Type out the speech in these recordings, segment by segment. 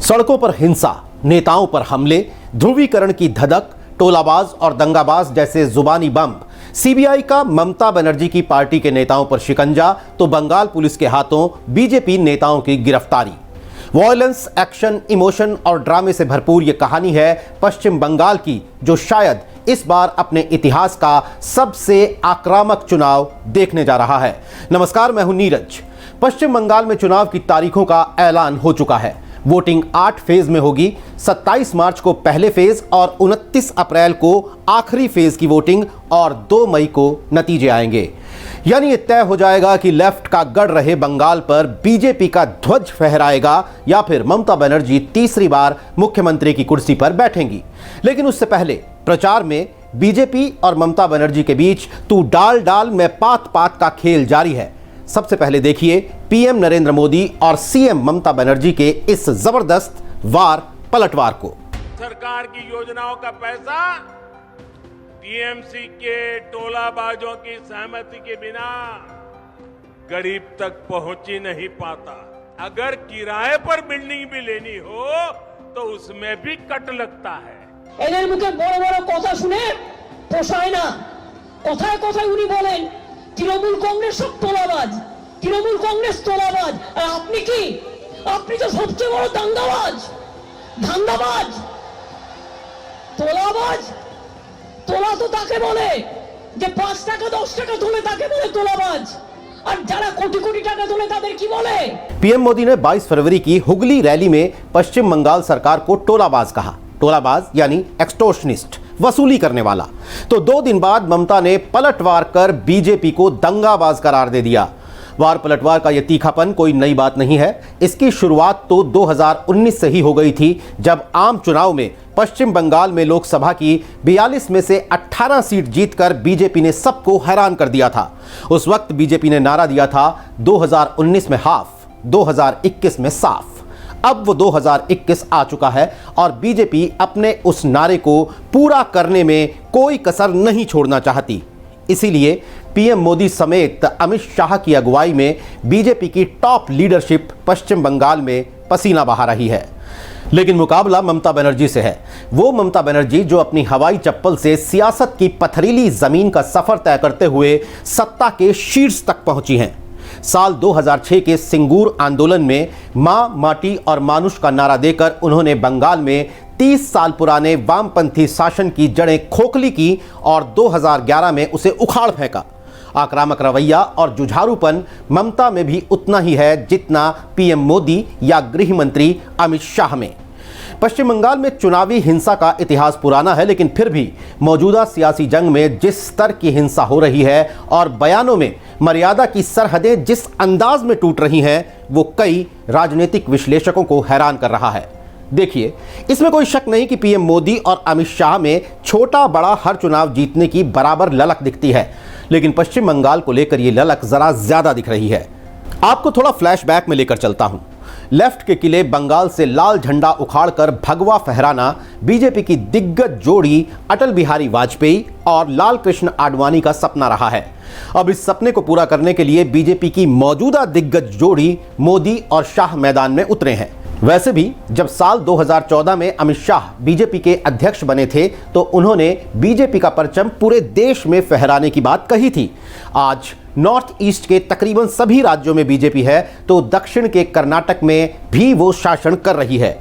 सड़कों पर हिंसा, नेताओं पर हमले, ध्रुवीकरण की धधक, टोलाबाज और दंगाबाज जैसे जुबानी बम, सीबीआई का ममता बनर्जी की पार्टी के नेताओं पर शिकंजा तो बंगाल पुलिस के हाथों बीजेपी नेताओं की गिरफ्तारी। वॉयलेंस, एक्शन, इमोशन और ड्रामे से भरपूर यह कहानी है पश्चिम बंगाल की, जो शायद इस बार अपने इतिहास का सबसे आक्रामक चुनाव देखने जा रहा है। नमस्कार, मैं हूं नीरज। पश्चिम बंगाल में चुनाव की तारीखों का ऐलान हो चुका है। वोटिंग 8 फेज में होगी। 27 मार्च को पहले फेज और 29 अप्रैल को आखिरी फेज की वोटिंग और 2 मई को नतीजे आएंगे। यानी ये तय हो जाएगा कि लेफ्ट का गढ़ रहे बंगाल पर बीजेपी का ध्वज फहराएगा या फिर ममता बनर्जी तीसरी बार मुख्यमंत्री की कुर्सी पर बैठेंगी। लेकिन उससे पहले प्रचार में बीजेपी और ममता बनर्जी के बीच तू डाल डाल में पात पात का खेल जारी है। सबसे पहले देखिए पीएम नरेंद्र मोदी और सीएम ममता बनर्जी के इस जबरदस्त वार पलटवार को। सरकार की योजनाओं का पैसा टीएमसी के टोलाबाजों की सहमति के बिना गरीब तक पहुंच ही नहीं पाता। अगर किराए पर बिल्डिंग भी लेनी हो तो उसमें भी कट लगता है। এদের মুখে বড় বড় কথা শুনে পোষায় না। কথায় কথায় উনি বলেন তৃণমূল কংগ্রেস সব তোলাবাজ, তৃণমূল কংগ্রেস তোলাবাজ। আর আপনি কি? আপনি তো সবচেয়ে বড় দাঙ্গাবাজ, ধান্দাবাজ, তোলাবাজ। তোলা তো তাকে বলে যে 5 টাকা 10 টাকা তোলে, তাকে বলে তোলাবাজ। और যারা কোটি কোটি টাকা তোলে তাদের কি বলে? पीएम मोदी ने 22 फरवरी की हुगली रैली में पश्चिम बंगाल सरकार को टोलाबाज कहा। टोलाबाज यानी एक्सटॉर्शनिस्ट, वसूली करने वाला। तो 2 दिन बाद ममता ने पलटवार कर बीजेपी को दंगाबाज करार दे दिया। वार पलटवार का यह तीखापन कोई नई बात नहीं है। इसकी शुरुआत तो 2019 से ही हो गई थी, जब आम चुनाव में पश्चिम बंगाल में लोकसभा की 42 में से 18 सीट जीतकर बीजेपी ने सबको हैरान कर दिया था। उस वक्त बीजेपी ने नारा दिया था 2019 में हाफ, 2021 में साफ। अब वो 2021 आ चुका है और बीजेपी अपने उस नारे को पूरा करने में कोई कसर नहीं छोड़ना चाहती। इसीलिए पीएम मोदी समेत अमित शाह की अगुवाई में बीजेपी की टॉप लीडरशिप पश्चिम बंगाल में पसीना बहा रही है। लेकिन मुकाबला ममता बनर्जी से है। वो ममता बनर्जी जो अपनी हवाई चप्पल से सियासत की पथरीली जमीन का सफर तय करते हुए सत्ता के शीर्ष तक पहुंची हैं। साल 2006 के सिंगूर आंदोलन में मां, माटी और मानुष का नारा देकर उन्होंने बंगाल में 30 साल पुराने वामपंथी शासन की जड़ें खोखली की और 2011 में उसे उखाड़ फेंका। आक्रामक रवैया और जुझारूपन ममता में भी उतना ही है जितना पीएम मोदी या गृह मंत्री अमित शाह में। पश्चिम बंगाल में चुनावी हिंसा का इतिहास पुराना है, लेकिन फिर भी मौजूदा सियासी जंग में जिस स्तर की हिंसा हो रही है और बयानों में मर्यादा की सरहदें जिस अंदाज में टूट रही हैं, वो कई राजनीतिक विश्लेषकों को हैरान कर रहा है। देखिए, इसमें कोई शक नहीं कि पीएम मोदी और अमित शाह में छोटा बड़ा हर चुनाव जीतने की बराबर ललक दिखती है, लेकिन पश्चिम बंगाल को लेकर यह ललक जरा ज्यादा दिख रही है। आपको थोड़ा फ्लैशबैक में लेकर चलता हूं। लेफ्ट के किले बंगाल से लाल झंडा उखाड़कर भगवा फहराना बीजेपी की दिग्गज जोड़ी अटल बिहारी वाजपेयी और लाल कृष्ण आडवाणी का सपना रहा है। अब इस सपने को पूरा करने के लिए बीजेपी की मौजूदा दिग्गज जोड़ी मोदी और शाह मैदान में उतरे हैं। वैसे भी जब साल 2014 में अमित शाह बीजेपी के अध्यक्ष बने थे तो उन्होंने बीजेपी का परचम पूरे देश में फहराने की बात कही थी। आज नॉर्थ ईस्ट के तकरीबन सभी राज्यों में बीजेपी है तो दक्षिण के कर्नाटक में भी वो शासन कर रही है।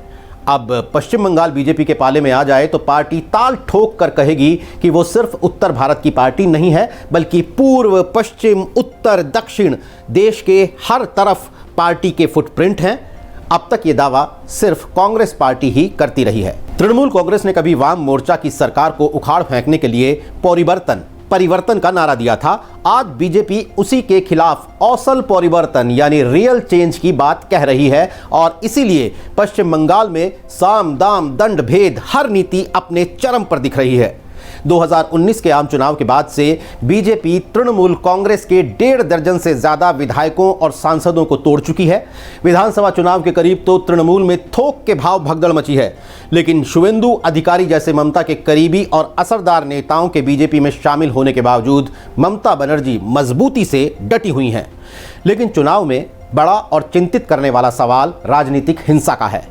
अब पश्चिम बंगाल बीजेपी के पाले में आ जाए तो पार्टी ताल ठोक कर कहेगी कि वो सिर्फ उत्तर भारत की पार्टी नहीं है, बल्कि पूर्व, पश्चिम, उत्तर, दक्षिण देश के हर तरफ पार्टी के फुटप्रिंट हैं। अब तक ये दावा सिर्फ कांग्रेस पार्टी ही करती रही है। तृणमूल कांग्रेस ने कभी वाम मोर्चा की सरकार को उखाड़ फेंकने के लिए परिवर्तन का नारा दिया था। आज बीजेपी उसी के खिलाफ औसल परिवर्तन यानी रियल चेंज की बात कह रही है और इसीलिए पश्चिम बंगाल में साम दाम दंड भेद हर नीति अपने चरम पर दिख रही है। 2019 के आम चुनाव के बाद से बीजेपी तृणमूल कांग्रेस के 1.5 दर्जन से ज्यादा विधायकों और सांसदों को तोड़ चुकी है। विधानसभा चुनाव के करीब तो तृणमूल में थोक के भाव भगदड़ मची है, लेकिन शुवेंदु अधिकारी जैसे ममता के करीबी और असरदार नेताओं के बीजेपी में शामिल होने के बावजूद ममता बनर्जी मजबूती से डटी हुई हैं। लेकिन चुनाव में बड़ा और चिंतित करने वाला सवाल राजनीतिक हिंसा का है।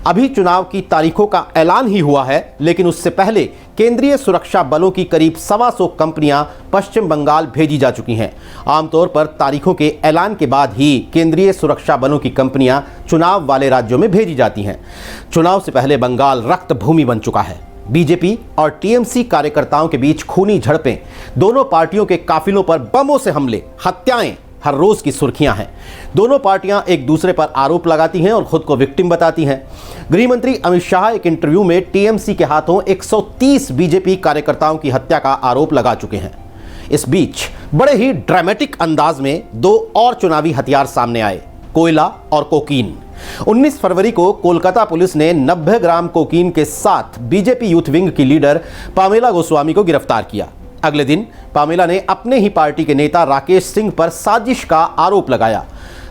अभी चुनाव की तारीखों का ऐलान ही हुआ है, लेकिन उससे पहले केंद्रीय सुरक्षा बलों की करीब 125 कंपनियां पश्चिम बंगाल भेजी जा चुकी हैं। आमतौर पर तारीखों के ऐलान के बाद ही केंद्रीय सुरक्षा बलों की कंपनियां चुनाव वाले राज्यों में भेजी जाती हैं। चुनाव से पहले बंगाल रक्त भूमि बन चुका है। बीजेपी और टीएमसी कार्यकर्ताओं के बीच खूनी झड़पें, दोनों पार्टियों के काफिलों पर बमों से हमले, हत्याएं हर रोज की सुर्खियां हैं। दोनों पार्टियां एक दूसरे पर आरोप लगाती हैं और खुद को विक्टिम बताती हैं। गृह मंत्री अमित शाह एक इंटरव्यू में टीएमसी के हाथों 130 बीजेपी कार्यकर्ताओं की हत्या का आरोप लगा चुके हैं। इस बीच बड़े ही ड्रामेटिक अंदाज में दो और चुनावी हथियार सामने आए, कोयला और कोकीन। 19 फरवरी को कोलकाता पुलिस ने 90 ग्राम कोकीन के साथ बीजेपी यूथ विंग की लीडर पामेला गोस्वामी को गिरफ्तार किया। अगले दिन पामेला ने अपने ही पार्टी के नेता राकेश सिंह पर साजिश का आरोप लगाया।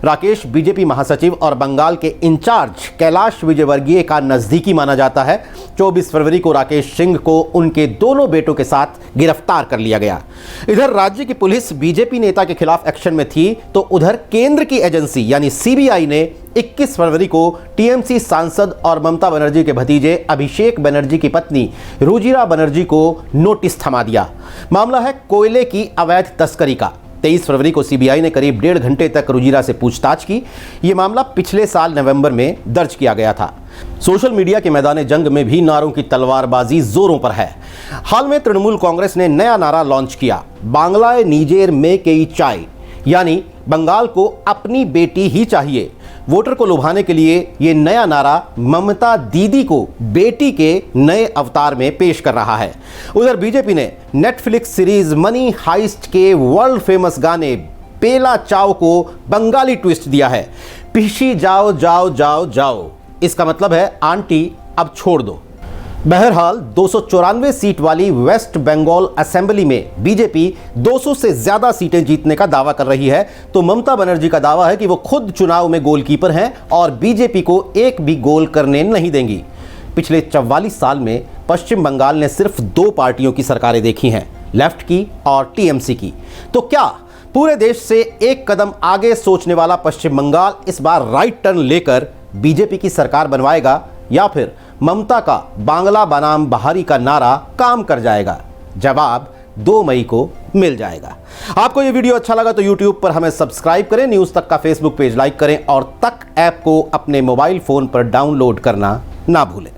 राकेश बीजेपी महासचिव और बंगाल के इंचार्ज कैलाश विजयवर्गीय का नजदीकी माना जाता है। 24 फरवरी को राकेश सिंह को उनके दोनों बेटों के साथ गिरफ्तार कर लिया गया। इधर राज्य की पुलिस बीजेपी नेता के खिलाफ एक्शन में थी, तो उधर केंद्र की एजेंसी यानी सीबीआई ने 21 फरवरी को टीएमसी सांसद और ममता बनर्जी के भतीजे अभिषेक बनर्जी की पत्नी रुजिरा बनर्जी को नोटिस थमा दिया। मामला है कोयले की अवैध तस्करी का। 23 फरवरी को सीबीआई ने करीब 1.5 घंटे तक रुजिरा से पूछताछ की। यह मामला पिछले साल नवंबर में दर्ज किया गया था। सोशल मीडिया के मैदान जंग में भी नारों की तलवारबाजी जोरों पर है। हाल में तृणमूल कांग्रेस ने नया नारा लॉन्च किया, बांग्लाए नीजेर में केई चाय, यानी बंगाल को अपनी बेटी ही चाहिए। वोटर को लुभाने के लिए यह नया नारा ममता दीदी को बेटी के नए अवतार में पेश कर रहा है। उधर बीजेपी ने नेटफ्लिक्स सीरीज मनी हाइस्ट के वर्ल्ड फेमस गाने पेला चाव को बंगाली ट्विस्ट दिया है। पिशी जाओ जाओ जाओ जाओ, इसका मतलब है आंटी अब छोड़ दो। बहरहाल 294 सीट वाली वेस्ट बंगाल असेंबली में बीजेपी 200 से ज्यादा सीटें जीतने का दावा कर रही है, तो ममता बनर्जी का दावा है कि वो खुद चुनाव में गोलकीपर हैं और बीजेपी को एक भी गोल करने नहीं देंगी। पिछले 44 साल में पश्चिम बंगाल ने सिर्फ 2 पार्टियों की सरकारें देखी हैं, लेफ्ट की और टीएमसी की। तो क्या पूरे देश से एक कदम आगे सोचने वाला पश्चिम बंगाल इस बार राइट टर्न लेकर बीजेपी की सरकार बनवाएगा, या फिर ममता का बांग्ला बनाम बहारी का नारा काम कर जाएगा? जवाब 2 मई को मिल जाएगा। आपको यह वीडियो अच्छा लगा तो YouTube पर हमें सब्सक्राइब करें, न्यूज़ तक का फेसबुक पेज लाइक करें और तक ऐप को अपने मोबाइल फोन पर डाउनलोड करना ना भूलें।